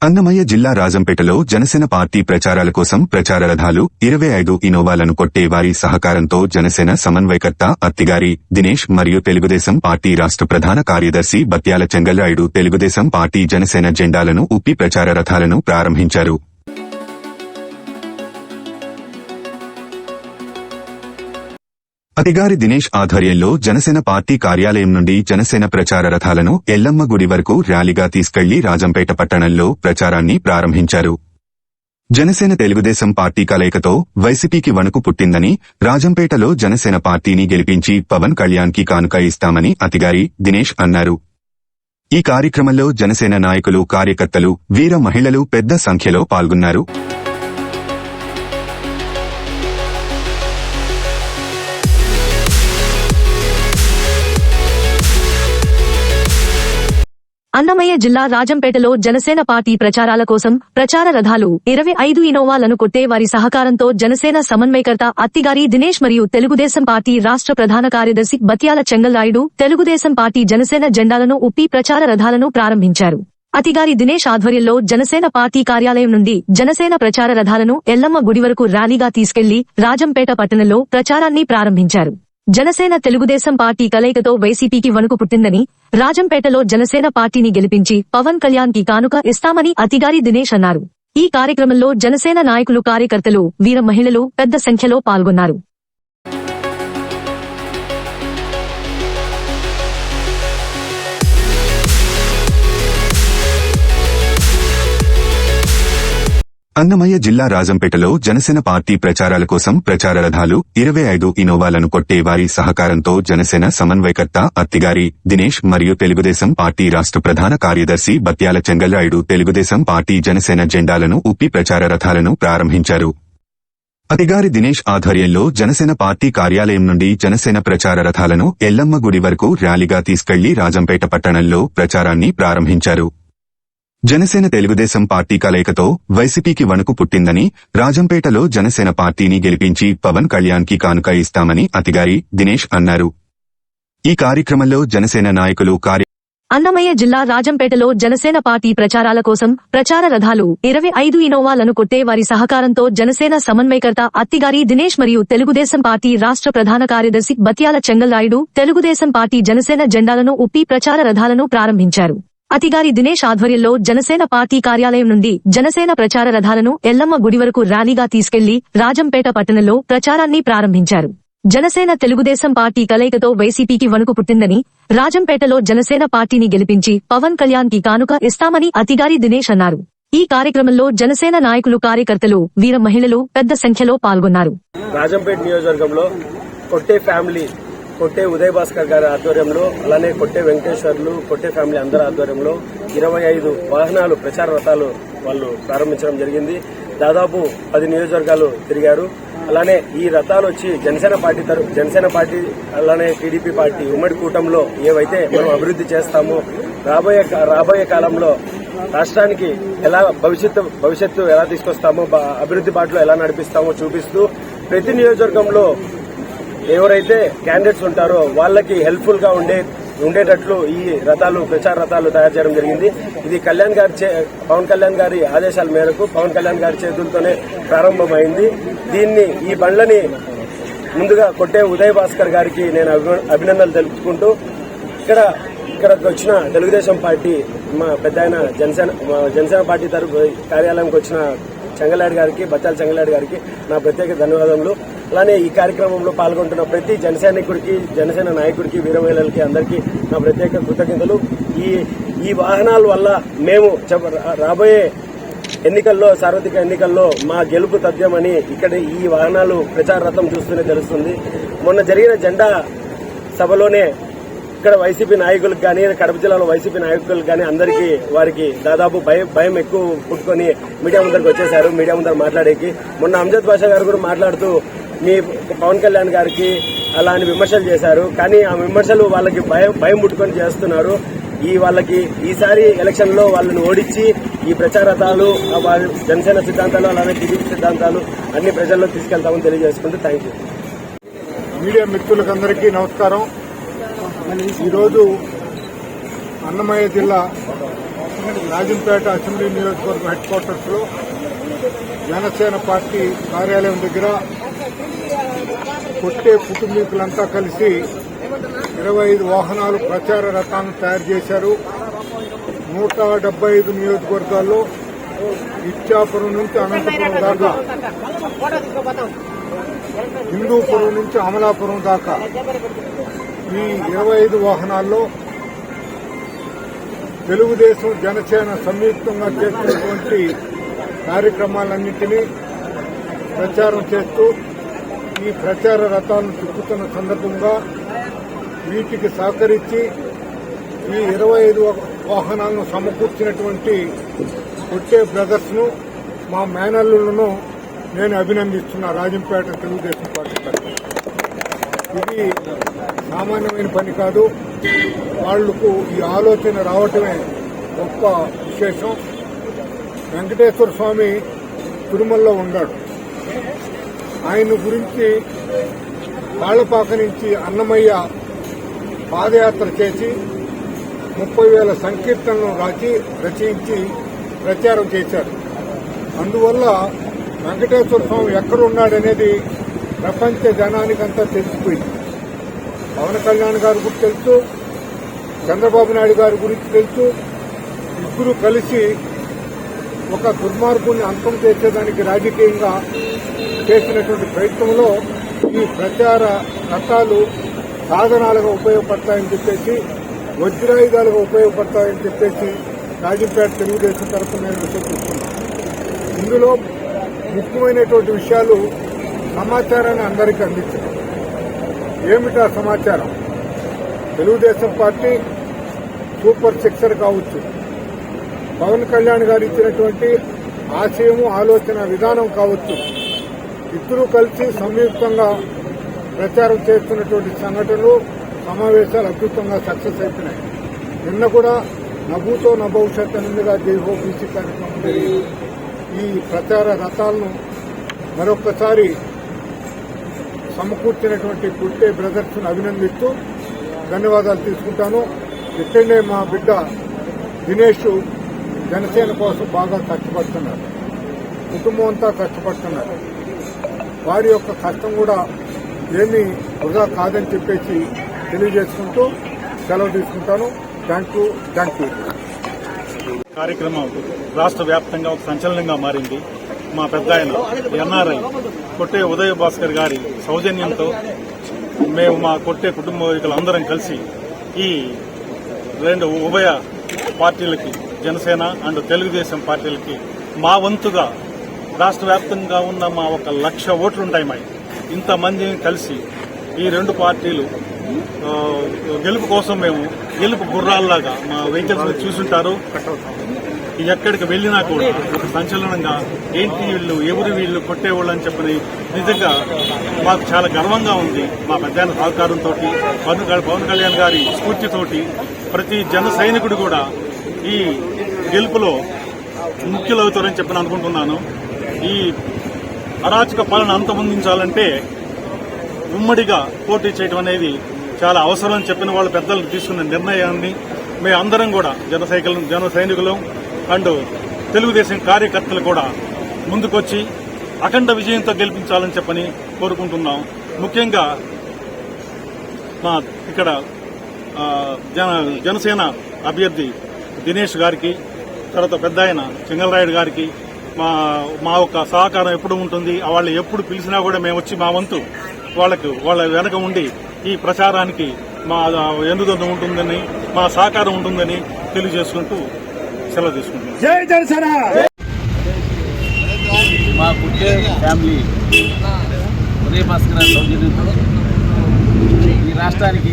అన్నమయ్య జిల్లా రాజంపేటలో జనసేన పార్టీ ప్రచారాల కోసం ప్రచార రథాలు 25 ఇనోవాలను కొట్టే వారి సహకారంతో జనసేన సమన్వయకర్త అత్తిగారి దినేష్ మరియు తెలుగుదేశం పార్టీ రాష్ట్ర ప్రధాన కార్యదర్శి బత్యాల చెంగల్రాయుడు తెలుగుదేశం పార్టీ జనసేన జెండాలను ఊపి ప్రచార రథాలను ప్రారంభించారు. అత్తిగారి దినేష్ ఆధ్వర్యంలో జనసేన పార్టీ కార్యాలయం నుండి జనసేన ప్రచార రథాలను ఎల్లమ్మ గుడి వరకు ర్యాలీగా తీసుకెళ్లి రాజంపేట పట్టణంలో ప్రచారాన్ని ప్రారంభించారు. జనసేన తెలుగుదేశం పార్టీ కలయికతో వైసీపీకి వణుకు పుట్టిందని, రాజంపేటలో జనసేన పార్టీని గెలిపించి పవన్ కళ్యాణ్ కి కానుక ఇస్తామని అత్తిగారి దినేష్ అన్నారు. ఈ కార్యక్రమంలో జనసేన నాయకులు, కార్యకర్తలు, వీర మహిళలు పెద్ద సంఖ్యలో పాల్గొన్నారు. అన్నమయ్య జిల్లా రాజంపేటలో జనసేన పార్టీ ప్రచారాల కోసం ప్రచార రథాలు 25 ఇనోవాలను కొట్టే వారి సహకారంతో జనసేన సమన్వయకర్త అత్తిగారి దినేష్ మరియు తెలుగుదేశం పార్టీ రాష్ట్ర ప్రధాన కార్యదర్శి బత్యాల చెంగల్రాయుడు తెలుగుదేశం పార్టీ జనసేన జెండాలను ఊపి ప్రచార రథాలను ప్రారంభించారు. అత్తిగారి దినేష్ ఆధ్వర్యంలో జనసేన పార్టీ కార్యాలయం నుండి జనసేన ప్రచార రథాలను ఎల్లమ్మ గుడి వరకు ర్యాలీగా తీసుకెళ్లి రాజంపేట పట్టణంలో ప్రచారాన్ని ప్రారంభించారు. జనసేన తెలుగుదేశం పార్టీ కలయికతో వైసీపీకి వణుకు పుట్టిందని, రాజంపేటలో జనసేన పార్టీని గెలిపించి పవన్ కళ్యాణ్ కి కానుక ఇస్తామని అత్తిగారి దినేష్ అన్నారు. ఈ కార్యక్రమంలో జనసేన నాయకులు, కార్యకర్తలు, వీర మహిళలు పెద్ద సంఖ్యలో పాల్గొన్నారు. అన్నమయ్య జిల్లా రాజంపేటలో జనసేన పార్టీ ప్రచారాల కోసం ప్రచార రథాలు 25 ఇనోవాలను కొట్టే వారి సహకారంతో జనసేన సమన్వయకర్త అత్తిగారి దినేష్ మరియు తెలుగుదేశం పార్టీ రాష్ట్ర ప్రధాన కార్యదర్శి బత్యాల చెంగల్రాయుడు తెలుగుదేశం పార్టీ జనసేన జెండాలను ఊపి ప్రచార రథాలను ప్రారంభించారు. అత్తిగారి దినేష్ ఆధ్వర్యంలో జనసేన పార్టీ కార్యాలయం నుండి జనసేన ప్రచార రథాలను ఎల్లమ్మ గుడి వరకు ర్యాలీగా తీసుకెళ్లి రాజంపేట పట్టణంలో ప్రచారాన్ని ప్రారంభించారు. జనసేన తెలుగుదేశం పార్టీ కలయికతో వైసీపీకి వణుకు పుట్టిందని, రాజంపేటలో జనసేన పార్టీని గెలిపించి పవన్ కళ్యాణ్ కి కానుక ఇస్తామని అత్తిగారి దినేష్ అన్నారు. ఈ కార్యక్రమంలో జనసేన నాయకులు, అన్నమయ్య జిల్లా రాజంపేటలో జనసేన పార్టీ ప్రచారాల కోసం ప్రచార రథాలు 25 ఇనోవాలను కొట్టే వారి సహకారంతో జనసేన సమన్వయకర్త అత్తిగారి దినేష్ మరియు తెలుగుదేశం పార్టీ రాష్ట్ర ప్రధాన కార్యదర్శి బత్యాల చెంగల్రాయుడు తెలుగుదేశం పార్టీ జనసేన జెండాలను ఊపి ప్రచార రథాలను ప్రారంభించారు. అత్తిగారి దినేష్ ఆధ్వర్యంలో జనసేన పార్టీ కార్యాలయం నుండి జనసేన ప్రచార రథాలను ఎల్లమ్మ గుడి వరకు ర్యాలీగా తీసుకెళ్లి రాజంపేట పట్టణంలో ప్రచారాన్ని ప్రారంభించారు. జనసేన తెలుగుదేశం పార్టీ కలయికతో వైసీపీకి వణుకు పుట్టిందని, రాజంపేటలో జనసేన పార్టీని గెలిపించి పవన్ కళ్యాణ్ కి కానుక ఇస్తామని అత్తిగారి దినేష్ అన్నారు. ఈ కార్యక్రమంలో జనసేన నాయకులు, కార్యకర్తలు, వీర మహిళలు పెద్ద సంఖ్యలో పాల్గొన్నారు. రాజంపేట నియోజకవర్గంలో కొట్టే ఫ్యామిలీ, కొట్టే ఉదయ్ భాస్కర్ గారి ఆధ్వర్యంలో, అలానే కొట్టే వెంకటేశ్వర్లు, కొట్టే ఫ్యామిలీ అందరి ఆధ్వర్యంలో 25 వాహనాలు, ప్రచార రథాలు వాళ్ళు ప్రారంభించడం జరిగింది. దాదాపు 10 నియోజకవర్గాలు తిరిగారు. అలానే ఈ రథాలు వచ్చి జనసేన పార్టీ అలానే టీడీపీ పార్టీ ఉమ్మడి కూటమిలో ఏవైతే మనం అభివృద్ధి చేస్తామో, రాబోయే కాలంలో రాష్ట్రానికి ఎలా భవిష్యత్తు ఎలా తీసుకొస్తామో, అభివృద్ధి బాటలో ఎలా నడిపిస్తామో చూపిస్తూ ప్రతి నియోజకవర్గంలో ఎవరైతే క్యాండిడేట్స్ ఉంటారో వాళ్ళకి హెల్ప్ఫుల్ గా ఉండేటట్లు ఈ రథాలు, ప్రచార రథాలు తయారు చేయడం జరిగింది. ఇది పవన్ కళ్యాణ్ గారి ఆదేశాల మేరకు పవన్ కళ్యాణ్ గారి చేతులతోనే ప్రారంభమైంది. ఈ బండ్లని ముందుగా కొట్టే ఉదయ్ భాస్కర్ గారికి నేను అభినందనలు తెలుపుకుంటూ, ఇక్కడికి వచ్చిన తెలుగుదేశం పార్టీ మా పెద్ద ఆయన జనసేన పార్టీ తరఫు కార్యాలయంకి వచ్చిన చెంగల్రాయుడు గారికి, బత్యాల చెంగల్రాయుడు గారికి నా ప్రత్యేక ధన్యవాదములు. అలానే ఈ కార్యక్రమంలో పాల్గొంటున్న ప్రతి జనసైనికుడికి, జనసేన నాయకుడికి, వీర మహిళలకి అందరికీ నా ప్రత్యేక కృతజ్ఞతలు. ఈ వాహనాల వల్ల మేము రాబోయే ఎన్నికల్లో, సార్వత్రిక ఎన్నికల్లో మా గెలుపు తథ్యమని ఇక్కడ ఈ వాహనాలు ప్రచార రథం చూస్తూనే తెలుస్తుంది. మొన్న జరిగిన జెండా సభలోనే ఇక్కడ వైసీపీ నాయకులకు కానీ, కడప జిల్లాలో వైసీపీ నాయకులకు కానీ అందరికీ వారికి దాదాపు భయం ఎక్కువ పుట్టుకొని మీడియా ముందరికి వచ్చేశారు. మీడియా ముందర మాట్లాడేకి మొన్న అంజద్ బాషా గారు కూడా మాట్లాడుతూ మీ పవన్ కళ్యాణ్ గారికి అలా అని విమర్శలు చేశారు. కానీ ఆ విమర్శలు వాళ్ళకి భయం పుట్టుకొని చేస్తున్నారు. వాళ్ళకి ఈసారి ఎలక్షన్ లో వాళ్ళని ఓడించి ఈ ప్రచార రథాలు, జనసేన సిద్ధాంతాలు, అలానే టీడీపీ సిద్ధాంతాలు అన్ని ప్రజల్లో తీసుకెళ్తామని తెలియజేసుకుంటూ థ్యాంక్ యూ. మీడియా మిత్రులకందరికీ నమస్కారం. ఈరోజు అన్నమయ్య జిల్లా రాజంపేట అసెంబ్లీ నియోజకవర్గం హెడ్ క్వార్టర్స్లో జనసేన పార్టీ కార్యాలయం దగ్గర కొట్టే కుటుంబీకులంతా కలిసి 25 వాహనాలు ప్రచార రథాలను తయారు చేశారు. 175 నియోజకవర్గాల్లో ఇచ్చాపురం నుంచి అనంతపురం దాకా, హిందూపురం నుంచి అమలాపురం దాకా ఈ 25 వాహనాల్లో తెలుగుదేశం జనసేన సంయుక్తంగా చేస్తున్నటువంటి కార్యక్రమాలన్నింటినీ ప్రచారం చేస్తూ ఈ ప్రచార రథాలను తిప్పుతున్న సందర్భంగా వీటికి సహకరించి ఈ 25 వాహనాలను సమకూర్చినటువంటి కొట్టే బ్రదర్స్ ను, మా మేనల్లులను నేను అభినందిస్తున్నా. రాజంపేట తెలుగుదేశం పార్టీ తరఫున ఇది సామాన్యమైన పని కాదు. వాళ్లకు ఈ ఆలోచన రావటమే గొప్ప విశేషం. వెంకటేశ్వర స్వామి తిరుమలలో ఉన్నాడు. ఆయన గురించి తాళ్లపాక నుంచి అన్నమయ్య పాదయాత్ర చేసి 30,000 సంకీర్తనలు రచించి ప్రచారం చేశారు. అందువల్ల వెంకటేశ్వర స్వామి ఎక్కడున్నాడనేది ప్రపంచ జనానికంతా తెలిసిపోయింది. పవన్ కళ్యాణ్ గారి గురించి తెలుసు, చంద్రబాబు నాయుడు గారి గురించి తెలుసు. ఇద్దరు కలిసి ఒక దుర్మార్గుని అంతం చేసేదానికి రాజకీయంగా చేసినటువంటి ప్రయత్నంలో ఈ ప్రచార రథాలు సాధనాలుగా ఉపయోగపడతాయని చెప్పేసి, వజ్రాయుధాలుగా ఉపయోగపడతాయని చెప్పేసి రాజంపేట తెలుగుదేశం తరఫున నేను విశ్వసిస్తున్నాను. ఇందులో ముఖ్యమైనటువంటి విషయాలు సమాచారాన్ని అందరికీ అందించడం. ఏమిటా సమాచారం? తెలుగుదేశం పార్టీ సూపర్ సిక్సర్ కావచ్చు, పవన్ కళ్యాణ్ గారు ఇచ్చినటువంటి ఆశయము, ఆలోచన విధానం కావచ్చు, ఇద్దరూ కలిసి సంయుక్తంగా ప్రచారం చేస్తున్నటువంటి సంఘటనలు, సమావేశాలు అద్భుతంగా సక్సెస్ అవుతున్నాయి. నిన్న కూడా నభూతో నభవిష్యత్ అన్నదిగా జైహో బీసీ కార్యక్రమం జరిగింది. ఈ ప్రచార రథాలను మరొకసారి సమకూర్చినటువంటి కుట్టే బ్రదర్స్ ను అభినందిస్తూ ధన్యవాదాలు తీసుకుంటాను. ఇక్కడనే మా బిడ్డ దినేష్ జనసేన కోసం బాగా కష్టపడుతున్నారు. కుటుంబం అంతా కష్టపడుతున్నారు. వారి యొక్క కష్టం కూడా ఏమీ వృధా కాదని చెప్పేసి తెలియజేసుకుంటూ సెలవు తీసుకుంటాను. Thank you. కార్యక్రమం రాష్ట్ర వ్యాప్తంగా ఒక సంచలనంగా మారింది. మా పెద్ద ఆయన ఎన్ఆర్ఐ కొట్టే ఉదయ భాస్కర్ గారి సౌజన్యంతో మేము మా కొట్టే కుటుంబీకులందరం కలిసి ఈ రెండు ఉభయ పార్టీలకి, జనసేన అండ్ తెలుగుదేశం పార్టీలకి మా వంతుగా రాష్ట్ర వ్యాప్తంగా ఉన్న మా 1,00,000 ఓట్లుంటాయి. మా ఇంతమందిని కలిసి ఈ రెండు పార్టీలు గెలుపు కోసం మేము గెలుపు గుర్రాల్లాగా మా వెహికల్స్ చూసుంటారు. ఎక్కడికి వెళ్ళినా కూడా ఒక సంచలనంగా ఏంటి వీళ్ళు, ఎవరు వీళ్ళు కొట్టేవాళ్ళు అని చెప్పని నిజంగా మాకు చాలా గర్వంగా ఉంది. మా పెద్ద సహకారంతో, పవన్ కళ్యాణ్ గారి స్ఫూర్తితోటి ప్రతి జన సైనికుడు కూడా ఈ గెలుపులో ముఖ్యులవుతారని చెప్పని అనుకుంటున్నాను. ఈ అరాచక పాలన అంతమొందించాలంటే ఉమ్మడిగా పోటీ చేయడం అనేది చాలా అవసరం అని చెప్పిన వాళ్ళు పెద్దలు తీసుకున్న నిర్ణయాన్ని మేమందరం కూడా జన సైనికులు అండ్ తెలుగుదేశం కార్యకర్తలు కూడా ముందుకొచ్చి అఖండ విజయంతో గెలిపించాలని చెప్పని కోరుకుంటున్నాం. ముఖ్యంగా మా ఇక్కడ జనసేన అభ్యర్థి దినేష్ గారికి, తర్వాత పెద్ద ఆయన చింగళరాయుడు గారికి మా యొక్క సహకారం ఎప్పుడు ఉంటుంది. వాళ్ళు ఎప్పుడు పిలిచినా కూడా మేము వచ్చి మా వంతు వాళ్ళ వెనక ఉండి ఈ ప్రచారానికి మా ఎన్నుదన్ను ఉంటుందని, మా సహకారం ఉంటుందని తెలియజేసుకుంటూ సెలవు తీసుకుంటున్నాం. జై జనసేన. మా కుట్టే ఫ్యామిలీ ఉదయ భాస్కర్ సౌజన్యంతో ఈ రాష్ట్రానికి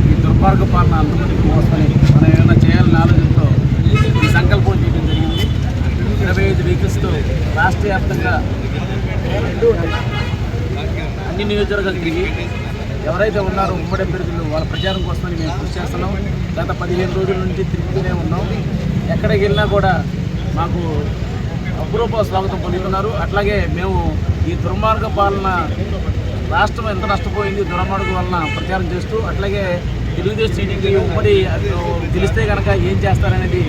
ఈ దుర్మార్గ పాలన అంతమందికి మోసమని మనం ఏమైనా చేయాలని ఆలోచనతో ఈ సంకల్పం చేయడం జరిగింది. 25 వెహికల్స్తో రాష్ట్ర వ్యాప్తంగా అన్ని నియోజకవర్గాలు తిరిగి ఎవరైతే ఉన్నారో ఉమ్మడి అభ్యర్థులు వాళ్ళ ప్రచారం కోసమని మేము కృషి చేస్తున్నాం. గత 15 రోజుల నుంచి తిరుగుతూనే ఉన్నాం. ఎక్కడికి వెళ్ళినా కూడా మాకు అపురూప స్వాగతం పొందుతున్నారు. అట్లాగే మేము ఈ దుర్మార్గ పాలన రాష్ట్రం ఎంత నష్టపోయింది దుర్మార్గం వలన ప్రచారం చేస్తూ, అట్లాగే తెలుగుదేశం టీడీపీ ఉమ్మడి గెలిస్తే కనుక ఏం చేస్తారనేది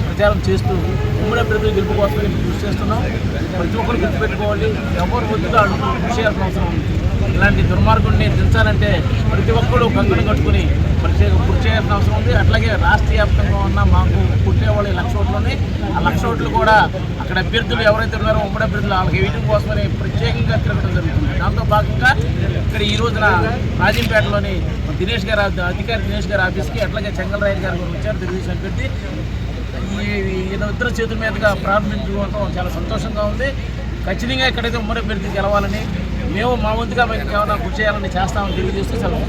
ప్రచారం చేస్తూ ఉమ్మడి అభ్యర్థులు గెలుపు కోసమని కృషి చేస్తున్నాం. ప్రతి ఒక్కరు గుర్తుపెట్టుకోవాలి, ఎవరు వద్దుగా కృషి చేయాల్సిన అవసరం ఉంది. ఇలాంటి దుర్మార్గుడిని దించాలంటే ప్రతి ఒక్కరు కంకణం కట్టుకుని కృషి చేయాల్సిన అవసరం ఉంది. అట్లాగే రాష్ట్ర వ్యాప్తంగా ఉన్న మాకు పుట్టేవాళ్ళు 1,00,000 ఓట్లు ఉన్నాయి. ఆ 1,00,000 ఓట్లు కూడా అక్కడ అభ్యర్థులు ఎవరైతే ఉన్నారో ఉమ్మడి అభ్యర్థులు వాళ్ళకి వేయడం కోసమని ప్రత్యేకంగా తిరగడం జరుగుతుంది. దాంతో భాగంగా ఇక్కడ ఈ రోజున రాజంపేటలోని దినేష్ గారు అధికారి దినేష్ గారి ఆఫీస్కి అట్లాగే చెంగల్రాయుడు గారు కూడా వచ్చారు. తెలుగుదేశం అభ్యర్థి ఇద్దరు చేతుల మీదుగా ప్రారంభించుకోవడం చాలా సంతోషంగా ఉంది. ఖచ్చితంగా ఇక్కడైతే ఉమ్మడి అభ్యర్థి గెలవాలని మేము మా వంతుగా ఏమైనా కృషి చేయాలని చేస్తామని తెలియజేస్తూ సెలవు.